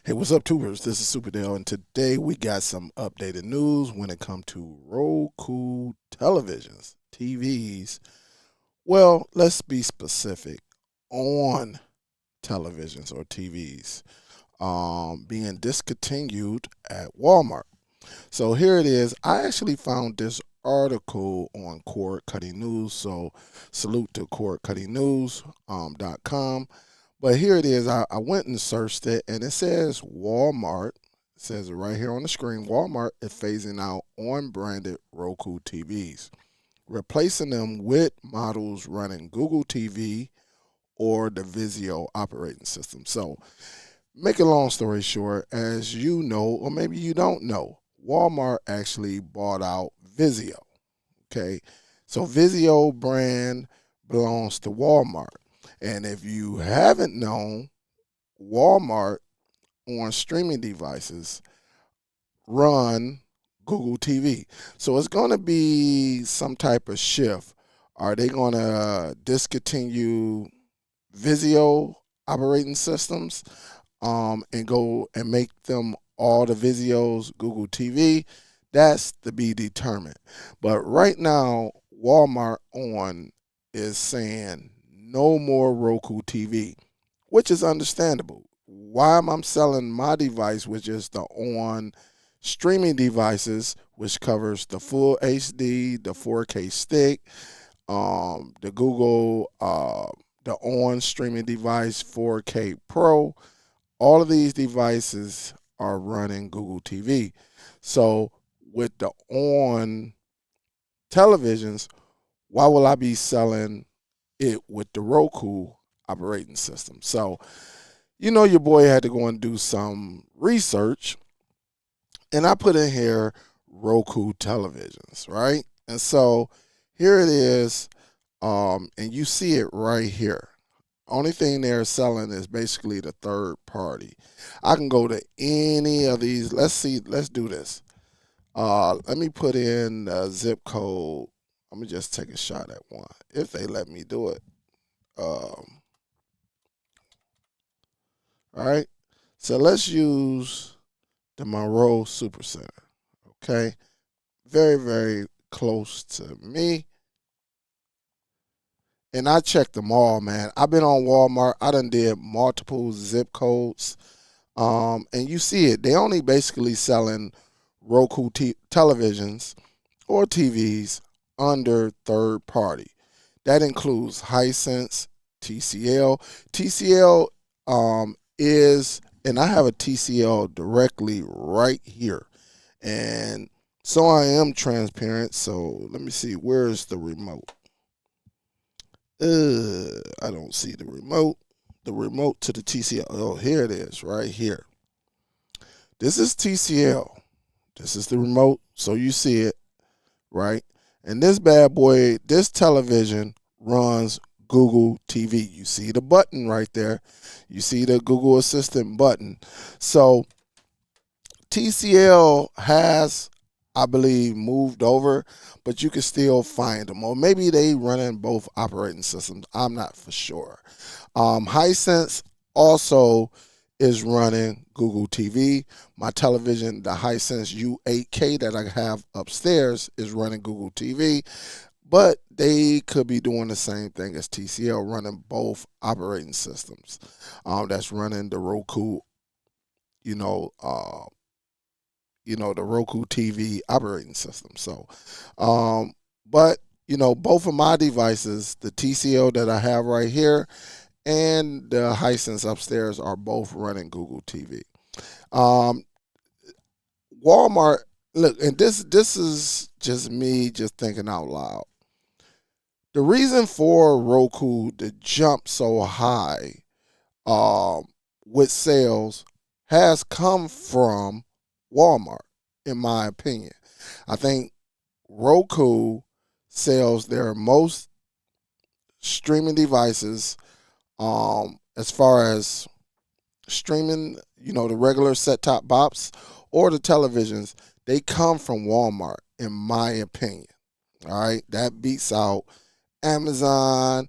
Hey, what's up, tubers? This is Superdell, and today we got some updated news when it comes to Roku televisions, TVs. Well, let's be specific on televisions or TVs being discontinued at Walmart. So here it is. I actually found this article on Cord Cutting News. So salute to cordcuttingnews.com. But here it is. I went and searched it, and it says Walmart. It says it right here on the screen. Walmart is phasing out on-branded Roku TVs, replacing them with models running Google TV or the Vizio operating system. So, make a long story short, as you know, or maybe you don't know, Walmart actually bought out Vizio. Okay, so Vizio brand belongs to Walmart. And if you haven't known, Walmart on streaming devices run Google TV. So it's going to be some type of shift. Are they going to discontinue Vizio operating systems and go and make them all the Vizios Google TV? That's to be determined. But right now, Walmart on is saying no more Roku TV, which is understandable. Why am I selling my device, which is the on streaming devices, which covers the full HD, the 4K stick, the Google, the on streaming device 4K Pro. All of these devices are running Google TV. So with the on televisions, why will I be selling it with the Roku operating system? So, your boy had to go and do some research, and I put in here Roku televisions, right? And so here it is, and you see it right here. Only thing they're selling is basically the third party. I can go to any of these. Let's do this. Let me put in a zip code. I'm gonna just take a shot at one if they let me do it. All right. So let's use the Monroe Super Center. Okay. Very, very close to me. And I checked them all, man. I've been on Walmart. I done did multiple zip codes. And you see it. They only basically selling Roku televisions or TVs under third party. That includes Hisense, TCL. TCL is, and I have a TCL directly right here. And so I am transparent. So let me see, where's the remote? I don't see the remote. The remote to the TCL. Oh, here it is, right here. This is TCL. This is the remote. So you see it, right? And this bad boy, this television runs Google TV. You see the button right there. You see the Google Assistant button. So TCL has, I believe, moved over, but you can still find them. Or maybe they running both operating systems. I'm not for sure. Hisense also is running Google TV. My television, the Hisense U8K that I have upstairs, is running Google TV. But they could be doing the same thing as TCL, running both operating systems. That's running the Roku, the Roku TV operating system. So, but both of my devices, the TCL that I have right here and the Hisense upstairs, are both running Google TV. Um, Walmart, look, and this is just me just thinking out loud. The reason for Roku to jump so high with sales has come from Walmart, in my opinion. I think Roku sells their most streaming devices as far as streaming, the regular set-top box or the televisions. They come from Walmart, in my opinion. All right, that beats out Amazon,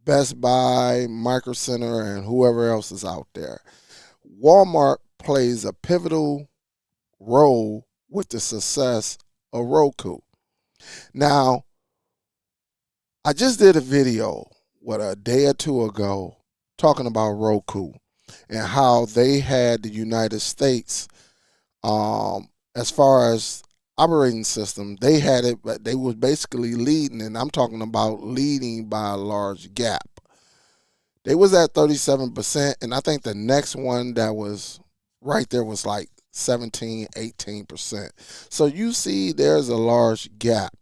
Best Buy, Micro Center, and whoever else is out there. Walmart plays a pivotal role with the success of Roku. Now, I just did a video, a day or two ago, talking about Roku and how they had the United States, as far as operating system, they had it, but they was basically leading, and I'm talking about leading by a large gap. They was at 37%, and I think the next one that was right there was like 17, 18%. So you see there's a large gap.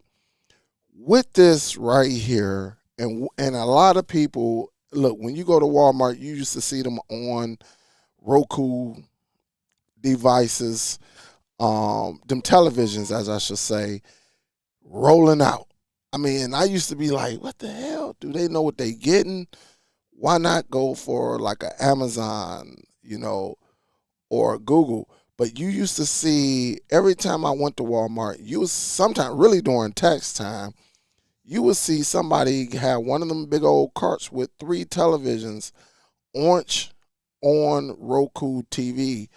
With this right here, and a lot of people, look, when you go to Walmart, you used to see them on Roku devices, them televisions, as I should say, rolling out. I mean, I used to be like, what the hell? Do they know what they getting? Why not go for like an Amazon, or Google? But you used to see every time I went to Walmart, you was sometimes really during tax time, you would see somebody have one of them big old carts with 3 televisions, orange on Roku TV,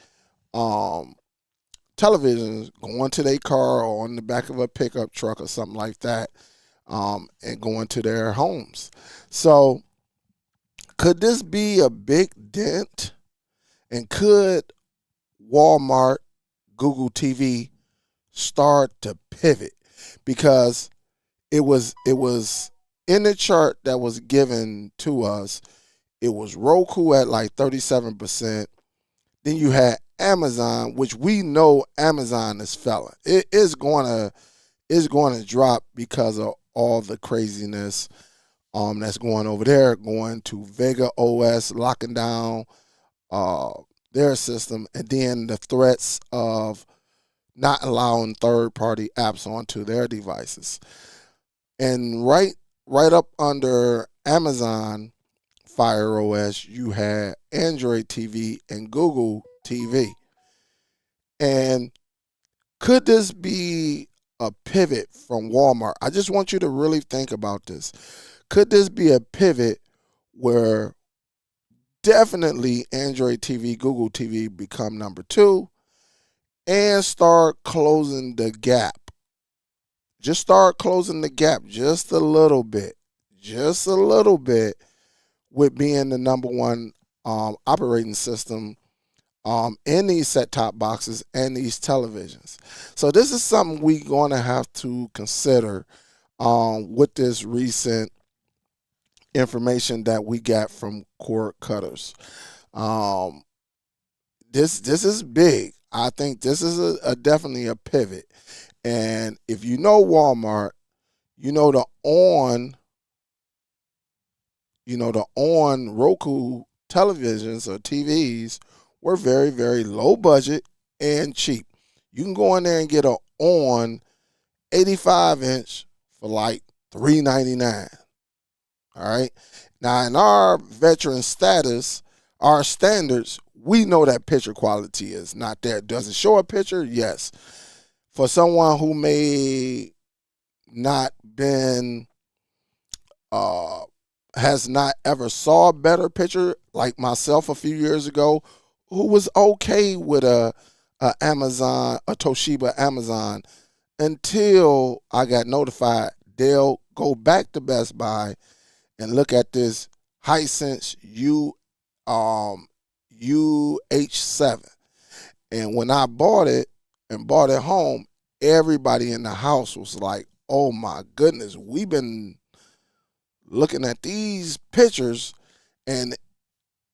televisions going to their car or on the back of a pickup truck or something like that, and going to their homes. So could this be a big dent? And could Walmart, Google TV start to pivot? Because it was in the chart that was given to us, it was Roku at like 37%. Then you had Amazon, which we know Amazon is felling. It is going to drop because of all the craziness that's going over there, going to Vega OS, locking down their system, and then the threats of not allowing third-party apps onto their devices. And right up under Amazon Fire OS, you had Android TV and Google TV. And could this be a pivot from Walmart? I just want you to really think about this. Could this be a pivot where definitely Android TV, Google TV become number 2 and start closing the gap? Just start closing the gap just a little bit with being the number 1 operating system in these set-top boxes and these televisions. So this is something we're going to have to consider with this recent information that we got from cord cutters. This is big. I think this is definitely a pivot. And if you know Walmart, you know the on Roku televisions or TVs were very, very low budget and cheap. You can go in there and get a on 85-inch for like $3.99. All right. Now, in our veteran status, our standards, we know that picture quality is not there. Does it show a picture? Yes. For someone who may not been, has not ever saw a better picture, like myself a few years ago, who was okay with a Toshiba Amazon, until I got notified they'll go back to Best Buy and look at this Hisense UH7. And when I bought it home, everybody in the house was like, oh my goodness, we've been looking at these pictures, and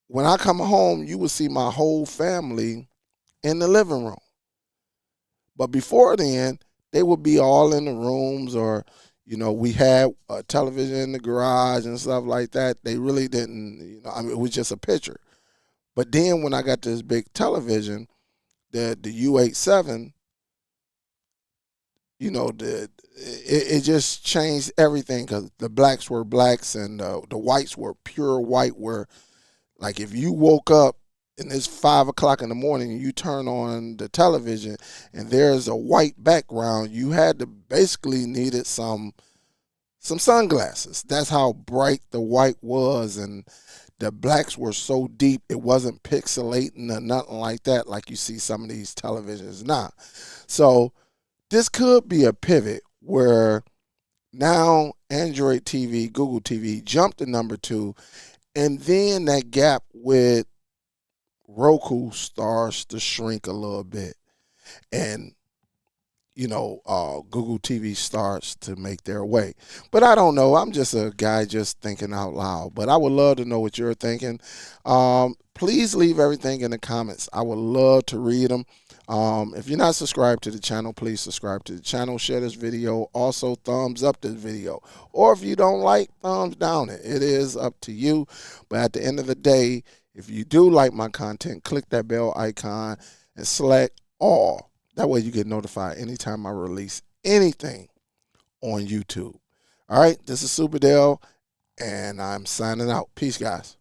when I come home, you will see my whole family in the living room. But before then, they would be all in the rooms, or we had a television in the garage and stuff like that. They really didn't, it was just a picture. But then when I got this big television, the U87, it just changed everything, because the blacks were blacks and the whites were pure white, where like if you woke up and it's 5 o'clock in the morning and you turn on the television and there's a white background, you had to basically needed some sunglasses. That's how bright the white was. And the blacks were so deep it wasn't pixelating or nothing like that like you see some of these televisions now. So this could be a pivot where now Android TV, Google TV jumped to number 2, and then that gap with Roku starts to shrink a little bit, and Google TV starts to make their way. But I don't know. I'm just a guy just thinking out loud. But I would love to know what you're thinking. Please leave everything in the comments. I would love to read them. If you're not subscribed to the channel, please subscribe to the channel. Share this video. Also, thumbs up this video. Or if you don't like, thumbs down it. It is up to you. But at the end of the day, if you do like my content, click that bell icon and select all. That way you get notified anytime I release anything on YouTube. All right, this is Superdell, and I'm signing out. Peace, guys.